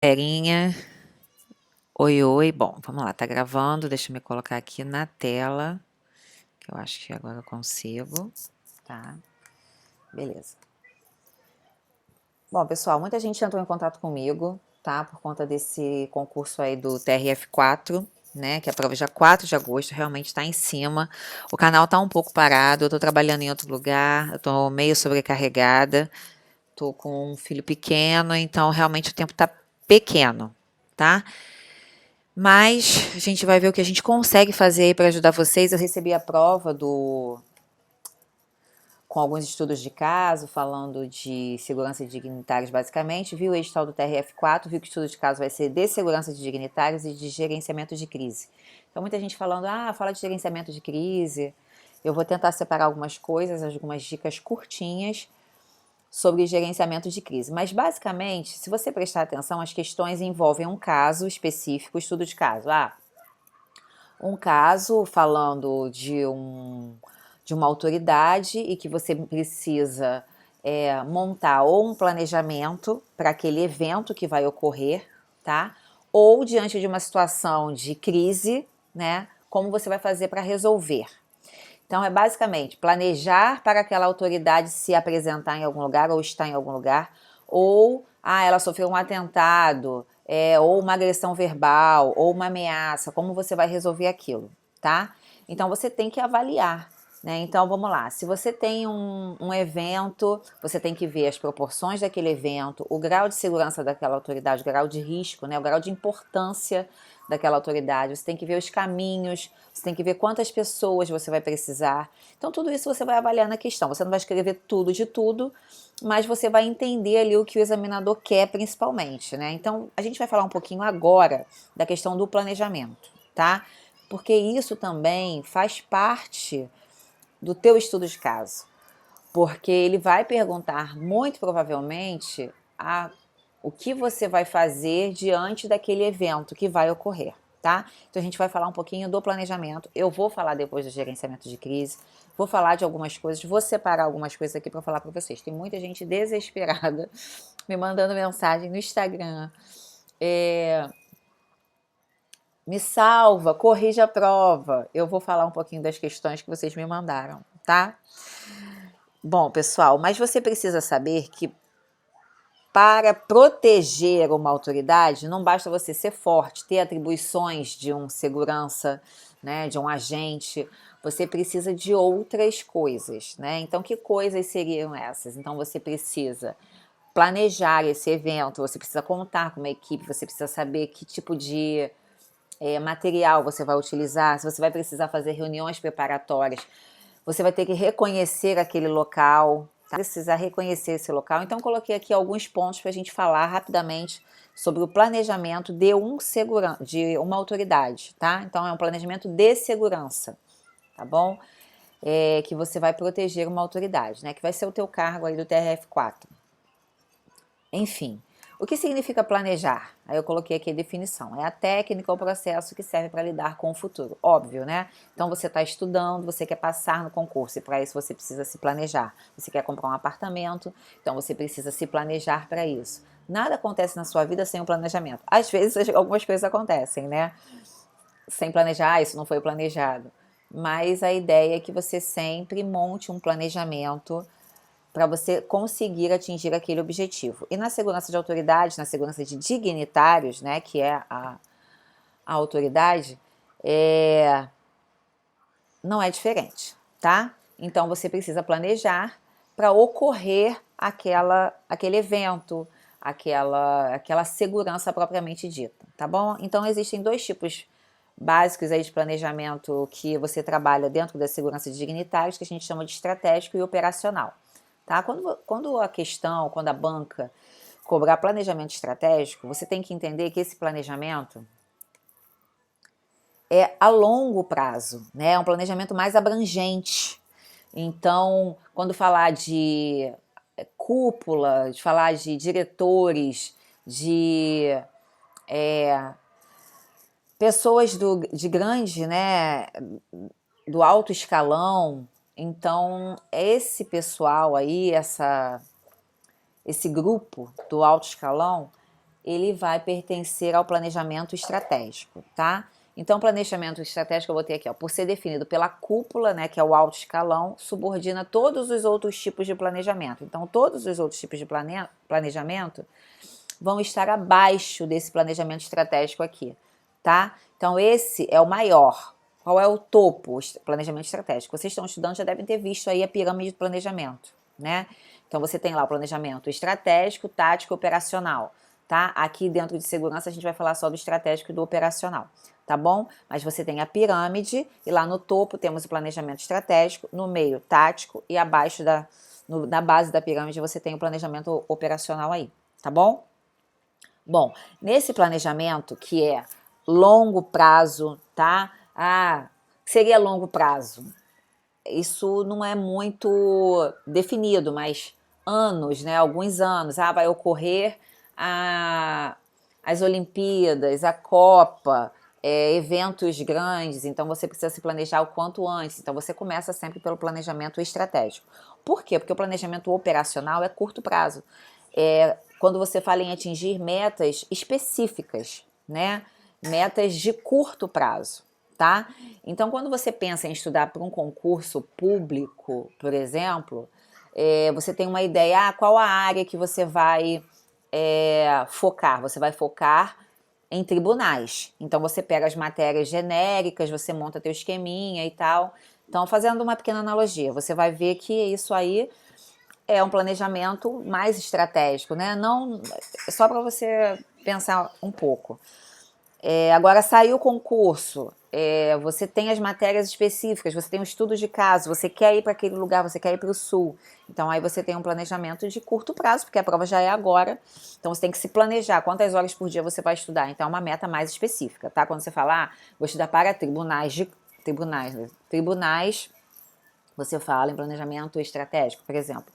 Galerinha, oi, oi. Bom, vamos lá, tá gravando. Deixa eu me colocar aqui na tela, que eu acho que agora eu consigo, tá? Beleza. Bom, pessoal, muita gente entrou em contato comigo, tá? Por conta desse concurso aí do TRF4, né? Que é a prova dia 4 de agosto, realmente tá em cima. O canal tá um pouco parado, eu tô trabalhando em outro lugar, eu tô meio sobrecarregada, tô com um filho pequeno, então realmente o tempo tá pequeno, tá? Mas a gente vai ver o que a gente consegue fazer aí para ajudar vocês. Eu recebi a prova com alguns estudos de caso, falando de segurança de dignitários, basicamente. Viu o edital do TRF4, viu que o estudo de caso vai ser de segurança de dignitários e de gerenciamento de crise. Então, muita gente falando, fala de gerenciamento de crise. Eu vou tentar separar algumas coisas, algumas dicas curtinhas sobre gerenciamento de crise. Mas, basicamente, se você prestar atenção, as questões envolvem um caso específico, estudo de caso. Um caso falando de uma autoridade e que você precisa montar ou um planejamento para aquele evento que vai ocorrer, tá? Ou diante de uma situação de crise, né? Como você vai fazer para resolver. Então, é basicamente planejar para aquela autoridade se apresentar em algum lugar ou estar em algum lugar, ou ela sofreu um atentado, ou uma agressão verbal, ou uma ameaça, como você vai resolver aquilo, tá? Então, você tem que avaliar, né? Então, vamos lá, se você tem um evento, você tem que ver as proporções daquele evento, o grau de segurança daquela autoridade, o grau de risco, né? O grau de importância daquela autoridade, você tem que ver os caminhos, você tem que ver quantas pessoas você vai precisar. Então, tudo isso você vai avaliar na questão. Você não vai escrever tudo de tudo, mas você vai entender ali o que o examinador quer principalmente, né? Então, a gente vai falar um pouquinho agora da questão do planejamento, tá? Porque isso também faz parte do teu estudo de caso. Porque ele vai perguntar, muito provavelmente, o que você vai fazer diante daquele evento que vai ocorrer, tá? Então a gente vai falar um pouquinho do planejamento. Eu vou falar depois do gerenciamento de crise, vou falar de algumas coisas, vou separar algumas coisas aqui para falar para vocês. Tem muita gente desesperada me mandando mensagem no Instagram. Me salva, corrija a prova. Eu vou falar um pouquinho das questões que vocês me mandaram, tá? Bom, pessoal, mas você precisa saber que para proteger uma autoridade, não basta você ser forte, ter atribuições de um segurança, né, de um agente, você precisa de outras coisas, né? Então, que coisas seriam essas? Então, você precisa planejar esse evento, você precisa contar com uma equipe, você precisa saber que tipo de material você vai utilizar, se você vai precisar fazer reuniões preparatórias, você vai ter que reconhecer aquele local, tá? Precisar reconhecer esse local. Então, coloquei aqui alguns pontos para a gente falar rapidamente sobre o planejamento de de uma autoridade, tá? Então, é um planejamento de segurança, tá bom? Que você vai proteger uma autoridade, né? Que vai ser o teu cargo aí do TRF4. Enfim, o que significa planejar? Aí eu coloquei aqui a definição. É a técnica ou processo que serve para lidar com o futuro. Óbvio, né? Então você está estudando, você quer passar no concurso e para isso você precisa se planejar. Você quer comprar um apartamento, então você precisa se planejar para isso. Nada acontece na sua vida sem um planejamento. Às vezes algumas coisas acontecem, né? Sem planejar, isso não foi planejado. Mas a ideia é que você sempre monte um planejamento para você conseguir atingir aquele objetivo. E na segurança de autoridade, na segurança de dignitários, né, que é a autoridade, não é diferente, tá? Então você precisa planejar para ocorrer aquele evento, aquela segurança propriamente dita, tá bom? Então existem dois tipos básicos aí de planejamento que você trabalha dentro da segurança de dignitários, que a gente chama de estratégico e operacional. Tá? Quando a banca cobrar planejamento estratégico, você tem que entender que esse planejamento é a longo prazo, né? É um planejamento mais abrangente. Então, quando falar de cúpula, de falar de diretores, de pessoas de grande, né, do alto escalão, então esse pessoal aí, esse grupo do alto escalão, ele vai pertencer ao planejamento estratégico, tá? Então, planejamento estratégico, eu botei aqui, ó, por ser definido pela cúpula, né, que é o alto escalão, subordina todos os outros tipos de planejamento. Então, todos os outros tipos de planejamento vão estar abaixo desse planejamento estratégico aqui, tá? Então, esse é o maior. Qual é o topo? Planejamento estratégico. Vocês estão estudando, já devem ter visto aí a pirâmide do planejamento, né? Então, você tem lá o planejamento estratégico, tático e operacional, tá? Aqui dentro de segurança, a gente vai falar só do estratégico e do operacional, tá bom? Mas você tem a pirâmide e lá no topo temos o planejamento estratégico, no meio tático e abaixo na base da pirâmide você tem o planejamento operacional aí, tá bom? Bom, nesse planejamento que é longo prazo, tá? Seria longo prazo. Isso não é muito definido, mas anos, né? Alguns anos. Vai ocorrer as Olimpíadas, a Copa, eventos grandes, então você precisa se planejar o quanto antes. Então você começa sempre pelo planejamento estratégico. Por quê? Porque o planejamento operacional é curto prazo. Quando você fala em atingir metas específicas, né? Metas de curto prazo, tá? Então, quando você pensa em estudar para um concurso público, por exemplo, você tem uma ideia, qual a área que você vai focar? Você vai focar em tribunais. Então, você pega as matérias genéricas, você monta teu esqueminha e tal. Então, fazendo uma pequena analogia, você vai ver que isso aí é um planejamento mais estratégico, né? Não, só para você pensar um pouco. Agora, saiu o concurso, você tem as matérias específicas, você tem um estudo de caso, você quer ir para aquele lugar, você quer ir para o sul. Então, aí você tem um planejamento de curto prazo, porque a prova já é agora. Então, você tem que se planejar quantas horas por dia você vai estudar. Então, é uma meta mais específica, tá? Quando você fala, vou estudar para tribunais, você fala em planejamento estratégico, por exemplo.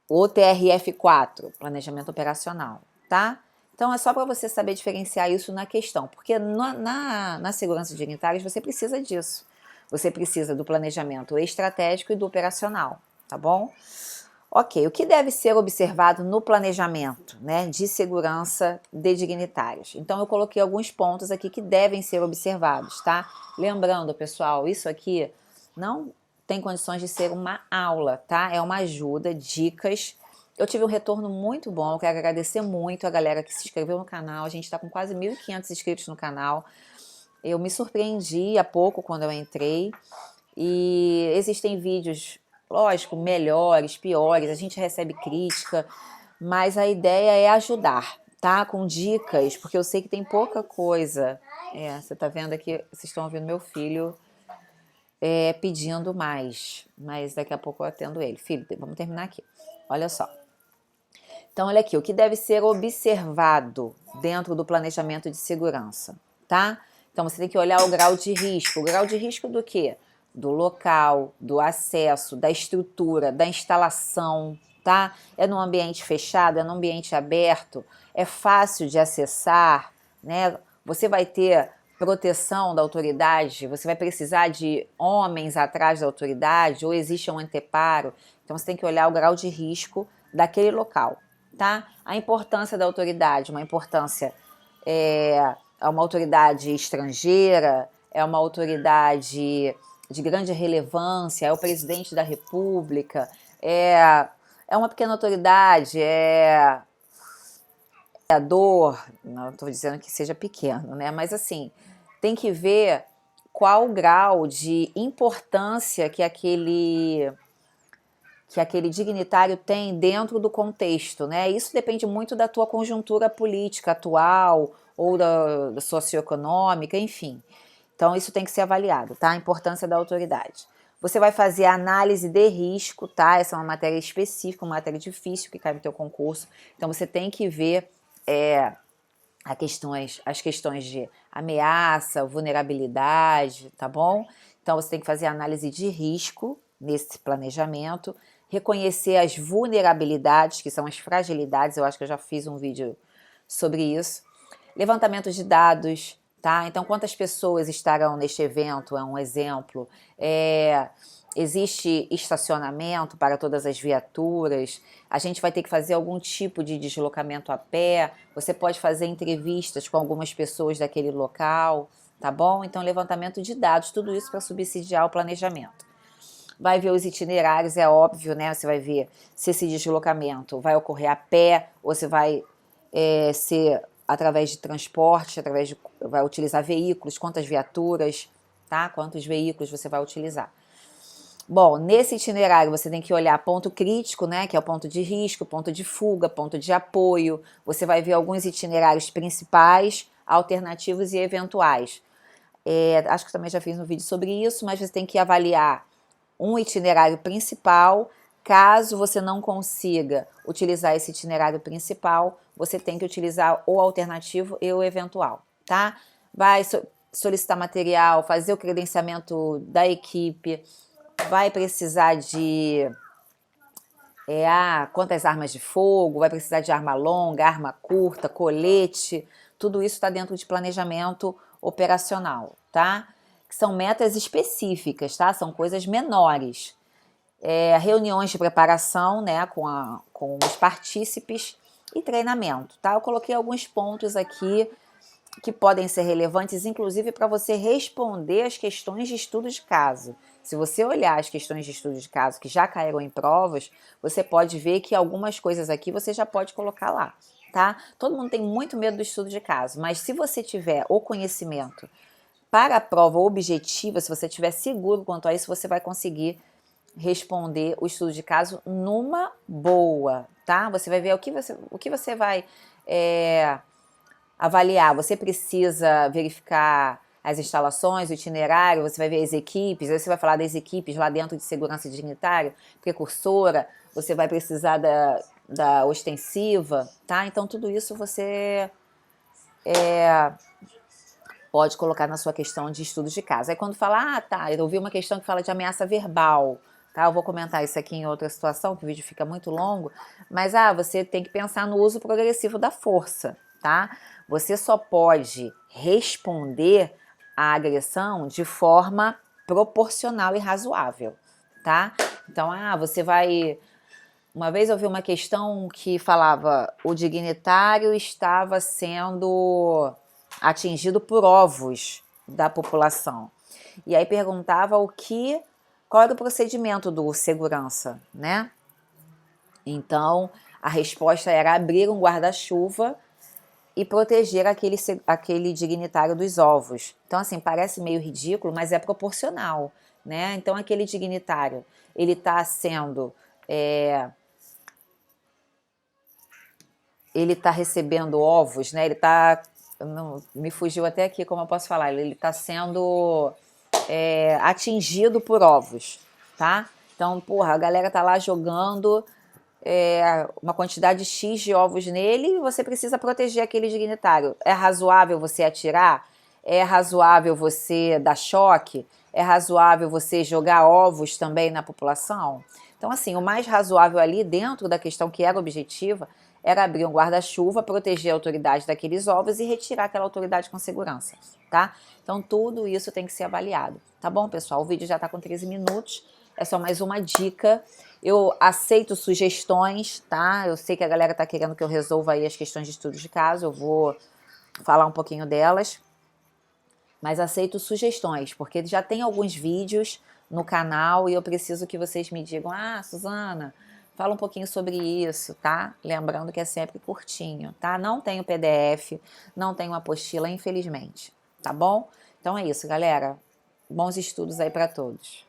O TRF4, planejamento operacional, tá? Então, é só para você saber diferenciar isso na questão, porque na segurança de dignitários você precisa disso. Você precisa do planejamento estratégico e do operacional, tá bom? Ok, o que deve ser observado no planejamento, né, de segurança de dignitários? Então, eu coloquei alguns pontos aqui que devem ser observados, tá? Lembrando, pessoal, isso aqui não tem condições de ser uma aula, tá? É uma ajuda, dicas. Eu tive um retorno muito bom, eu quero agradecer muito a galera que se inscreveu no canal. A gente está com quase 1.500 inscritos no canal. Eu me surpreendi há pouco quando eu entrei. E existem vídeos, lógico, melhores, piores, a gente recebe crítica, mas a ideia é ajudar, tá? Com dicas, porque eu sei que tem pouca coisa. Você tá vendo aqui, vocês estão ouvindo meu filho pedindo mais, mas daqui a pouco eu atendo ele. Filho, vamos terminar aqui. Olha só. Então, olha aqui, o que deve ser observado dentro do planejamento de segurança, tá? Então, você tem que olhar o grau de risco. O grau de risco do quê? Do local, do acesso, da estrutura, da instalação, tá? É num ambiente fechado, é num ambiente aberto, é fácil de acessar, né? Você vai ter proteção da autoridade, você vai precisar de homens atrás da autoridade ou existe um anteparo. Então, você tem que olhar o grau de risco daquele local, tá? A importância da autoridade, uma importância é uma autoridade estrangeira, é uma autoridade de grande relevância, é o presidente da República, é uma pequena autoridade, não estou dizendo que seja pequeno, né? Mas assim, tem que ver qual o grau de importância que aquele dignitário tem dentro do contexto, né? Isso depende muito da tua conjuntura política atual ou da socioeconômica, enfim. Então, isso tem que ser avaliado, tá? A importância da autoridade. Você vai fazer a análise de risco, tá? Essa é uma matéria específica, uma matéria difícil que cai no teu concurso. Então, você tem que ver as questões de ameaça, vulnerabilidade, tá bom? Então, você tem que fazer a análise de risco nesse planejamento, reconhecer as vulnerabilidades, que são as fragilidades, eu acho que eu já fiz um vídeo sobre isso, levantamento de dados, tá? Então, quantas pessoas estarão neste evento é um exemplo. Existe estacionamento para todas as viaturas, a gente vai ter que fazer algum tipo de deslocamento a pé, você pode fazer entrevistas com algumas pessoas daquele local, tá bom? Então, levantamento de dados, tudo isso para subsidiar o planejamento. Vai ver os itinerários, é óbvio, né? Você vai ver se esse deslocamento vai ocorrer a pé ou se vai ser através de transporte, vai utilizar veículos, quantas viaturas, tá? Quantos veículos você vai utilizar. Bom, nesse itinerário você tem que olhar ponto crítico, né, que é o ponto de risco, ponto de fuga, ponto de apoio. Você vai ver alguns itinerários principais, alternativos e eventuais. Acho que também já fiz um vídeo sobre isso, mas você tem que avaliar um itinerário principal. Caso você não consiga utilizar esse itinerário principal, você tem que utilizar o alternativo e o eventual, tá? Vai solicitar material, fazer o credenciamento da equipe, vai precisar de quantas armas de fogo, vai precisar de arma longa, arma curta, colete, tudo isso está dentro de planejamento operacional, tá? Que são metas específicas, tá? São coisas menores. Reuniões de preparação, né, com os partícipes e treinamento, tá? Eu coloquei alguns pontos aqui que podem ser relevantes, inclusive para você responder as questões de estudo de caso. Se você olhar as questões de estudo de caso que já caíram em provas, você pode ver que algumas coisas aqui você já pode colocar lá, tá? Todo mundo tem muito medo do estudo de caso, mas se você tiver o conhecimento para a prova objetiva, se você estiver seguro quanto a isso, você vai conseguir responder o estudo de caso numa boa, tá? Você vai ver o que você vai avaliar. Você precisa verificar as instalações, o itinerário, você vai ver as equipes, aí você vai falar das equipes lá dentro de segurança dignitária, precursora, você vai precisar da ostensiva, tá? Então, tudo isso você pode colocar na sua questão de estudos de caso. Aí quando fala, tá, eu ouvi uma questão que fala de ameaça verbal, tá? Eu vou comentar isso aqui em outra situação, que o vídeo fica muito longo, mas você tem que pensar no uso progressivo da força, tá? Você só pode responder à agressão de forma proporcional e razoável, tá? Então, você vai... Uma vez eu vi uma questão que falava o dignitário estava sendo atingido por ovos da população. E aí perguntava qual era o procedimento do segurança, né? Então, a resposta era abrir um guarda-chuva e proteger aquele dignitário dos ovos. Então, assim, parece meio ridículo, mas é proporcional, né? Então, aquele dignitário, ele está sendo... ele está recebendo ovos, né? Ele está... me fugiu até aqui como eu posso falar. Ele está sendo atingido por ovos, tá? Então, porra, a galera tá lá jogando uma quantidade X de ovos nele e você precisa proteger aquele dignitário. É razoável você atirar? É razoável você dar choque? É razoável você jogar ovos também na população? Então, assim, o mais razoável ali, dentro da questão que era objetiva, era abrir um guarda-chuva, proteger a autoridade daqueles ovos e retirar aquela autoridade com segurança, tá? Então, tudo isso tem que ser avaliado, tá bom, pessoal? O vídeo já tá com 13 minutos, é só mais uma dica. Eu aceito sugestões, tá? Eu sei que a galera tá querendo que eu resolva aí as questões de estudo de caso, eu vou falar um pouquinho delas, mas aceito sugestões, porque já tem alguns vídeos no canal e eu preciso que vocês me digam, Suzana, fala um pouquinho sobre isso, tá? Lembrando que é sempre curtinho, tá? Não tenho PDF, não tenho apostila, infelizmente, tá bom? Então é isso, galera. Bons estudos aí para todos.